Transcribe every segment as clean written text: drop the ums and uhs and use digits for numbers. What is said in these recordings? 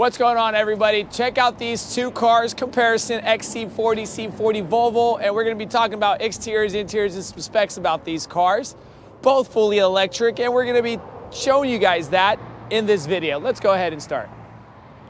What's going on, everybody? Check out these two cars comparison, XC40, C40 Volvo, and we're going to be talking about exteriors, interiors, and some specs about these cars, both fully electric, and we're going to be showing you guys that in this video. Let's go ahead and start.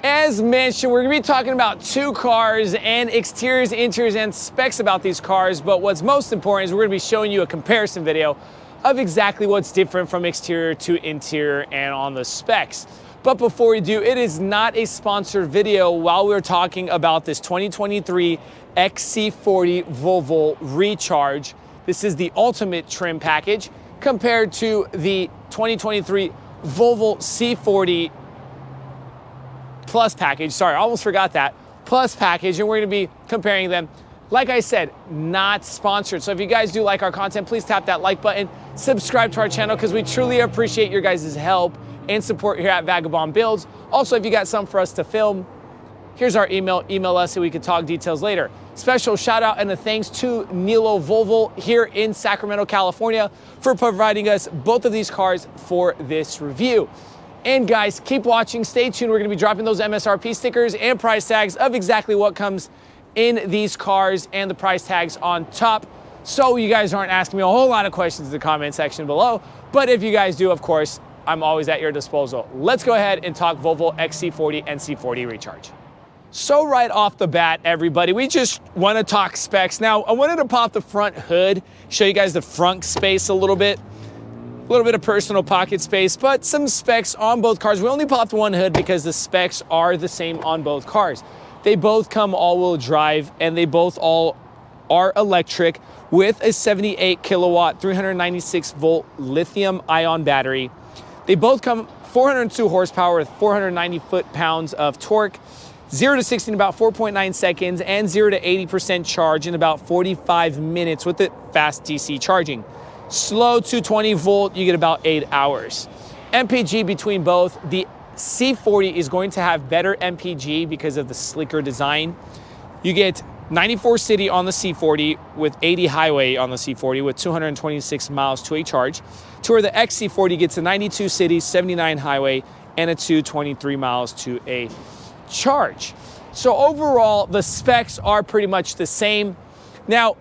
As mentioned, we're going to be talking about two cars and exteriors, interiors, and specs about these cars, but what's most important is we're going to be showing you a comparison video of exactly what's different from exterior to interior and on the specs. But before we do, it is not a sponsored video while we're talking about this 2023 XC40 Volvo Recharge. This is the ultimate trim package compared to the 2023 Volvo C40 Plus package. Sorry, I almost forgot that. Plus package, and we're gonna be comparing them. Like I said, not sponsored. So if you guys do like our content, please tap that like button, subscribe to our channel, because we truly appreciate your guys' help and support here at Vagabond Builds. Also, if you got something for us to film, here's our email. Email us so we can talk details later. Special shout out and a thanks to Nilo Volvo here in Sacramento, California for providing us both of these cars for this review. And guys, keep watching, stay tuned. We're gonna be dropping those MSRP stickers and price tags of exactly what comes in these cars and the price tags on top. So you guys aren't asking me a whole lot of questions in the comment section below. But if you guys do, of course, I'm always at your disposal. Let's go ahead and talk Volvo XC40 and C40 Recharge. So right off the bat, everybody, we just want to talk specs. Now, I wanted to pop the front hood, show you guys the front space a little bit of personal pocket space, but some specs on both cars. We only popped one hood because the specs are the same on both cars. They both come all-wheel drive, and they both all are electric with a 78 kilowatt, 396 volt lithium ion battery. They both come 402 horsepower with 490 foot-pounds of torque, 0 to 60 in about 4.9 seconds, and 0 to 80% charge in about 45 minutes with the fast DC charging. Slow 220 volt, you get about 8 hours. MPG between both. The C40 is going to have better MPG because of the sleeker design. You get 94 city on the C40 with 80 highway on the C40 with 226 miles to a charge, to where the XC40 gets a 92 city, 79 highway, and a 223 miles to a charge. So overall, the specs are pretty much the same. Now,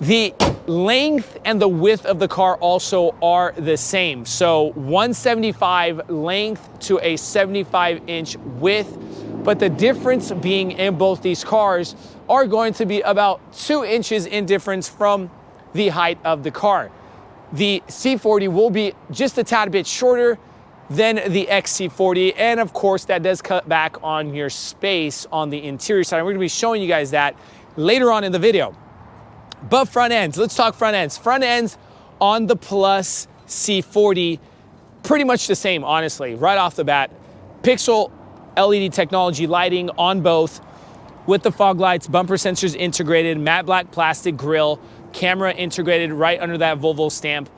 the length and the width of the car also are the same. So 175 length to a 75-inch width, but the difference being in both these cars are going to be about 2 inches in difference from the height of the car. The C40 will be just a tad bit shorter than the XC40, and of course that does cut back on your space on the interior side. We're gonna be showing you guys that later on in the video. But front ends, let's talk front ends. Front ends on the Plus C40, pretty much the same, honestly, right off the bat. Pixel LED technology lighting on both with the fog lights, bumper sensors integrated, matte black plastic grille, camera integrated right under that Volvo stamp.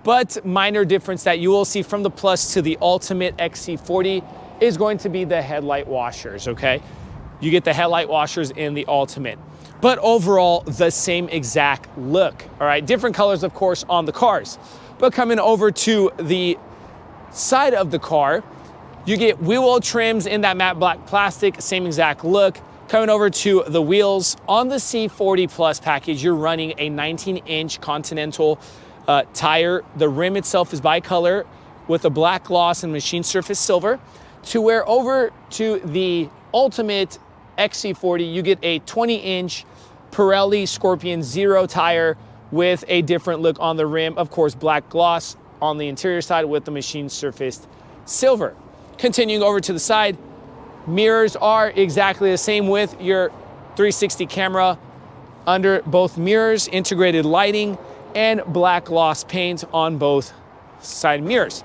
But minor difference that you will see from the Plus to the Ultimate XC40 is going to be the headlight washers, okay? You get the headlight washers in the Ultimate. But overall, the same exact look, all right? Different colors, of course, on the cars. But coming over to the side of the car, you get wheel well trims in that matte black plastic, same exact look. Coming over to the wheels, on the C40 Plus package, you're running a 19-inch Continental tire. The rim itself is bicolor with a black gloss and machine surface silver. To where over to the Ultimate XC40, you get a 20-inch Pirelli Scorpion Zero tire with a different look on the rim. Of course, black gloss on the interior side with the machine surfaced silver. Continuing over to the side, mirrors are exactly the same with your 360 camera under both mirrors, integrated lighting, and black gloss paint on both side mirrors.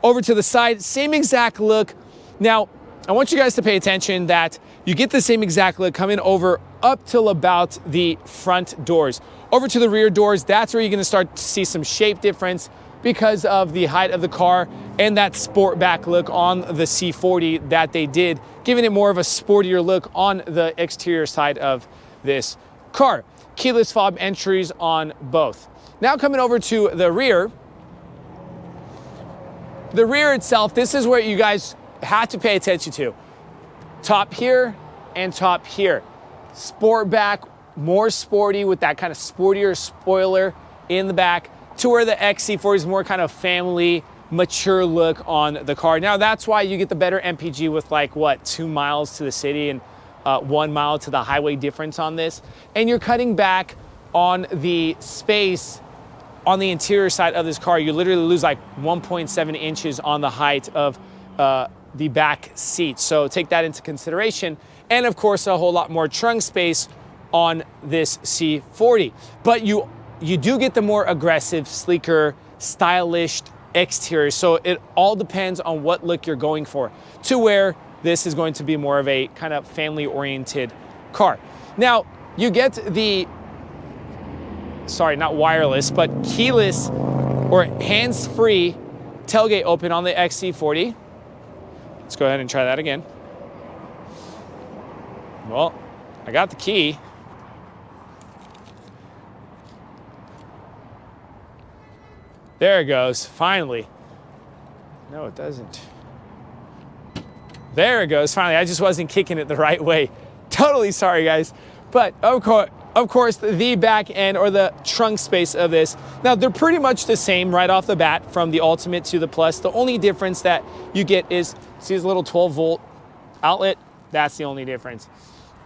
Over to the side, same exact look. Now, I want you guys to pay attention that you get the same exact look coming over up till about the front doors. Over to the rear doors, that's where you're gonna start to see some shape difference because of the height of the car and that sport back look on the C40 that they did, giving it more of a sportier look on the exterior side of this car. Keyless fob entries on both. Now coming over to the rear, The rear itself, this is where you guys have to pay attention to. top here and top here. Sportback, more sporty with that kind of sportier spoiler in the back, to where the XC40 is more kind of family, mature look on the car. Now that's why you get the better MPG with like what, 2 miles to the city and 1 mile to the highway difference on this. And you're cutting back on the space on the interior side of this car. You literally lose like 1.7 inches on the height of the back seat. So take that into consideration. And of course, a whole lot more trunk space on this C40. But you do get the more aggressive, sleeker, stylish exterior. So it all depends on what look you're going for, to where this is going to be more of a kind of family-oriented car. Now, you get the, sorry, not wireless, but keyless or hands-free tailgate open on the XC40. Let's go ahead and try that again. Well, I got the key. There it goes, finally. No, it doesn't. There it goes, finally. I just wasn't kicking it the right way. Totally sorry, guys. But of course, the back end or the trunk space of this, now they're pretty much the same right off the bat from the Ultimate to the Plus. The only difference that you get is, see this little 12-volt outlet? That's the only difference.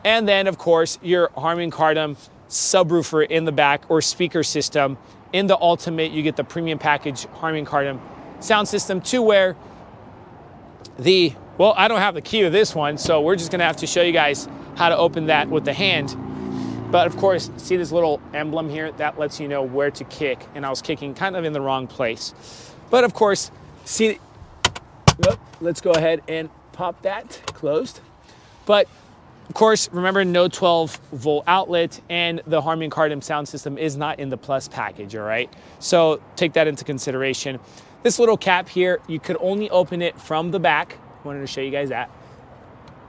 And then, of course, your Harman Kardon subwoofer in the back or speaker system. In the Ultimate, you get the premium package Harman Kardon sound system, to where the, well, I don't have the key to this one, so we're just gonna have to show you guys how to open that with the hand. But of course, see this little emblem here? That lets you know where to kick, and I was kicking kind of in the wrong place. But of course, see, let's go ahead and pop that closed. But of course, remember, no 12-volt outlet, and the Harman Kardon sound system is not in the Plus package, all right? So take that into consideration. This little cap here, you could only open it from the back. Wanted to show you guys that.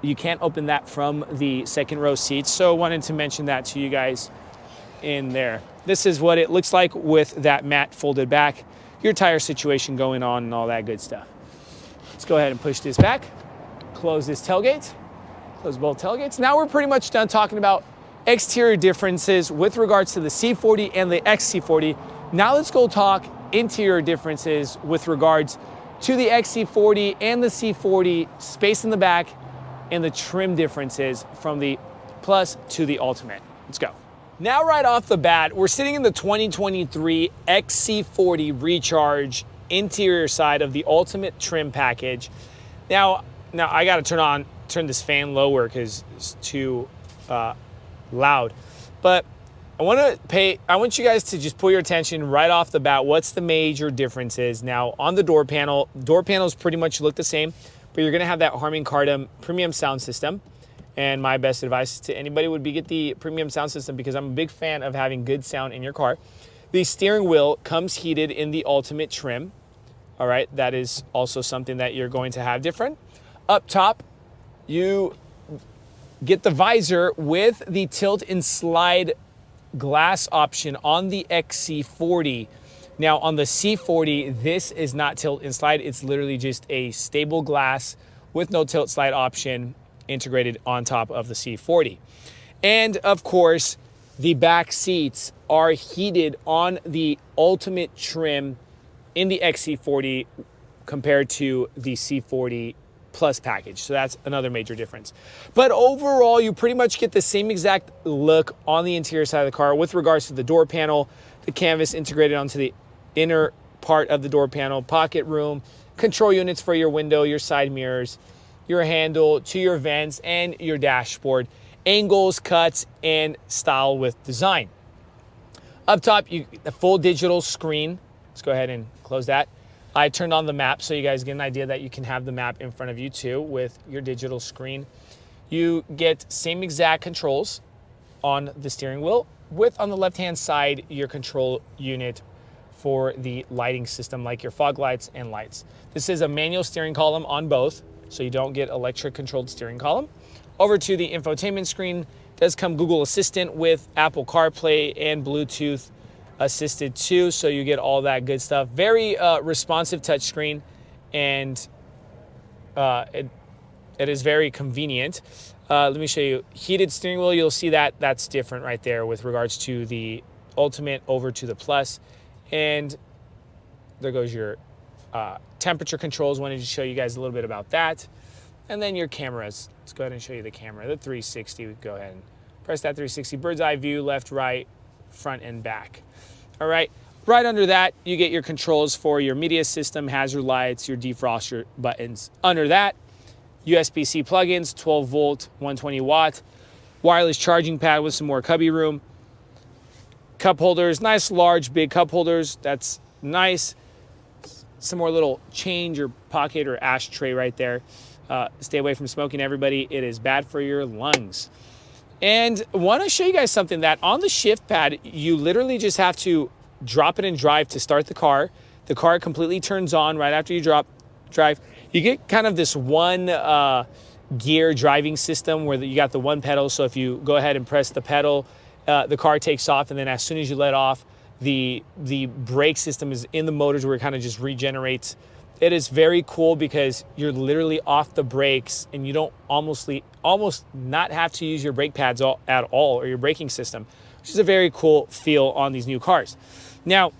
You can't open that from the second row seats, so wanted to mention that to you guys in there. This is what it looks like with that matte folded back, your tire situation going on and all that good stuff. Let's go ahead and push this back, close this tailgate. Close both tailgates. Now we're pretty much done talking about exterior differences with regards to the C40 and the XC40. Now let's go talk interior differences with regards to the XC40 and the C40, space in the back, and the trim differences from the Plus to the Ultimate. Let's go. Now right off the bat, we're sitting in the 2023 XC40 Recharge interior side of the Ultimate trim package. Now I gotta turn this fan lower because it's too loud. But I want you guys to just pull your attention right off the bat. What's the major differences? Now on the door panels pretty much look the same, but you're gonna have that Harman Kardon premium sound system. And my best advice to anybody would be get the premium sound system, because I'm a big fan of having good sound in your car. The steering wheel comes heated in the Ultimate trim. All right, that is also something that you're going to have different. Up top, you get the visor with the tilt and slide glass option on the XC40. Now on the C40, this is not tilt and slide. It's literally just a stable glass with no tilt slide option integrated on top of the C40. And of course, the back seats are heated on the Ultimate trim in the XC40 compared to the C40 Plus package. So that's another major difference. But overall, you pretty much get the same exact look on the interior side of the car with regards to the door panel, the canvas integrated onto the inner part of the door panel, pocket room, control units for your window, your side mirrors, your handle to your vents, and your dashboard, angles, cuts, and style with design. Up top, the full digital screen. Let's go ahead and close that. I turned on the map so you guys get an idea that you can have the map in front of you too with your digital screen. You get same exact controls on the steering wheel with, on the left-hand side, your control unit for the lighting system, like your fog lights and lights. This is a manual steering column on both, so you don't get electric controlled steering column. Over to the infotainment screen, does come Google Assistant with Apple CarPlay and Bluetooth assisted too, so you get all that good stuff. Very responsive touchscreen, and it It is very convenient. Let me show you. Heated steering wheel, you'll see that that's different right there with regards to the Ultimate over to the Plus. And there goes your temperature controls. Wanted to show you guys a little bit about that. And then your cameras. Let's go ahead and show you the camera. The 360, we go ahead and press that 360. Bird's eye view, left, right, front, and back. All right. Right under that, you get your controls for your media system, hazard lights, your defroster buttons. Under that, USB-C plugins, 12 volt, 120 watt, wireless charging pad with some more cubby room, cup holders, nice large big cup holders. That's nice. Some more little change or pocket or ashtray right there. Stay away from smoking, everybody. It is bad for your lungs. And I want to show you guys something that on the shift pad, you literally just have to drop it and drive to start the car. The car completely turns on right after you drive. You get kind of this one gear driving system where you got the one pedal. So if you go ahead and press the pedal, the car takes off, and then as soon as you let off, the brake system is in the motors where it kind of just regenerates. It is very cool because you're literally off the brakes and you don't almost not have to use your brake pads at all, or your braking system, which is a very cool feel on these new cars. Now,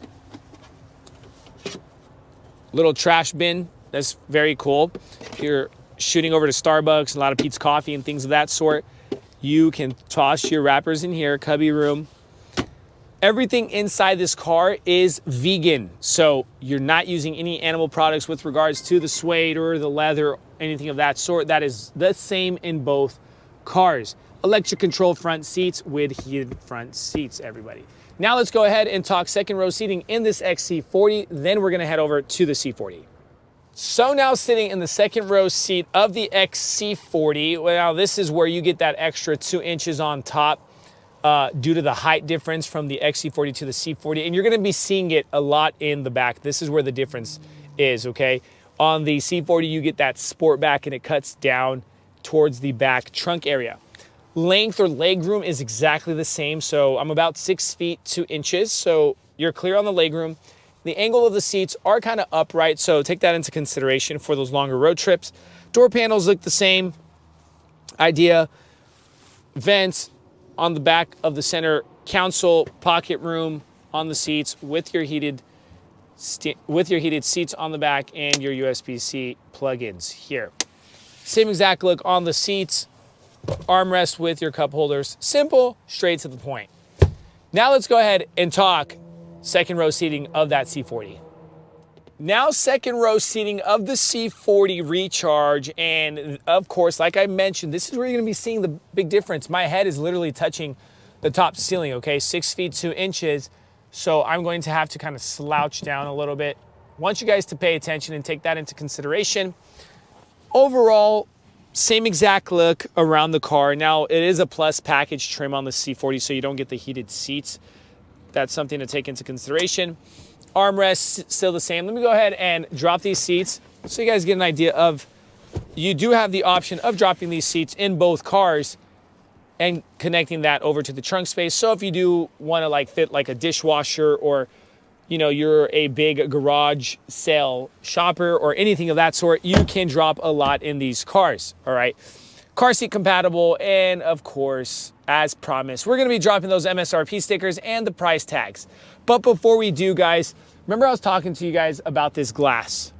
little trash bin, that's very cool. If you're shooting over to Starbucks, a lot of Pete's Coffee and things of that sort, you can toss your wrappers in here, cubby room. Everything inside this car is vegan, so you're not using any animal products with regards to the suede or the leather, anything of that sort. That is the same in both cars. Electric control front seats with heated front seats, everybody. Now let's go ahead and talk second row seating in this XC40, then we're gonna head over to the C40. So now sitting in the second row seat of the XC40, well, this is where you get that extra 2 inches on top due to the height difference from the XC40 to the C40. And you're gonna be seeing it a lot in the back. This is where the difference is, okay? On the C40, you get that sport back and it cuts down towards the back trunk area. Length or leg room is exactly the same. So I'm about 6 feet 2 inches. So you're clear on the leg room. The angle of the seats are kind of upright, so take that into consideration for those longer road trips. Door panels look the same idea. Vents on the back of the center console, pocket room on the seats with your heated seats on the back and your USB-C plugins here. Same exact look on the seats. Armrest with your cup holders. Simple, straight to the point. Now let's go ahead and talk second row seating of that C40. Now second row seating of the C40 Recharge, and of course, like I mentioned, this is where you're gonna be seeing the big difference. My head is literally touching the top ceiling, okay? 6 feet 2 inches, so I'm going to have to kind of slouch down a little bit. I want you guys to pay attention and take that into consideration. Overall, same exact look around the car. Now, it is a plus package trim on the C40, so you don't get the heated seats. That's something to take into consideration. Armrests still the same. Let me go ahead and drop these seats so you guys get an idea of, you do have the option of dropping these seats in both cars and connecting that over to the trunk space. So if you do want to like fit like a dishwasher, or you know, you're a big garage sale shopper or anything of that sort, you can drop a lot in these cars, all right? Car seat compatible, and of course, as promised, we're gonna be dropping those MSRP stickers and the price tags. But before we do, guys, remember I was talking to you guys about this glass.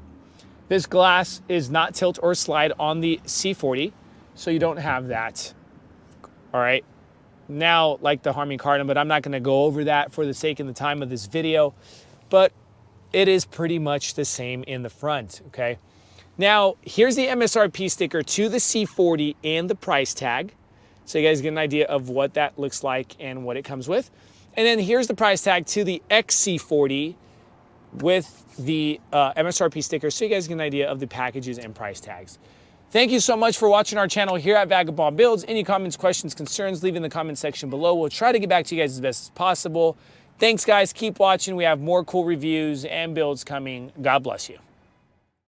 This glass is not tilt or slide on the C40, so you don't have that, all right? Now, like the Harman Kardon, but I'm not gonna go over that for the sake and the time of this video, but it is pretty much the same in the front, okay? Now, here's the MSRP sticker to the C40 and the price tag, so you guys get an idea of what that looks like and what it comes with. And then here's the price tag to the XC40 with the MSRP sticker, so you guys get an idea of the packages and price tags. Thank you so much for watching our channel here at Vagabond Builds. Any comments, questions, concerns, leave in the comment section below. We'll try to get back to you guys as best as possible. Thanks, guys. Keep watching. We have more cool reviews and builds coming. God bless you.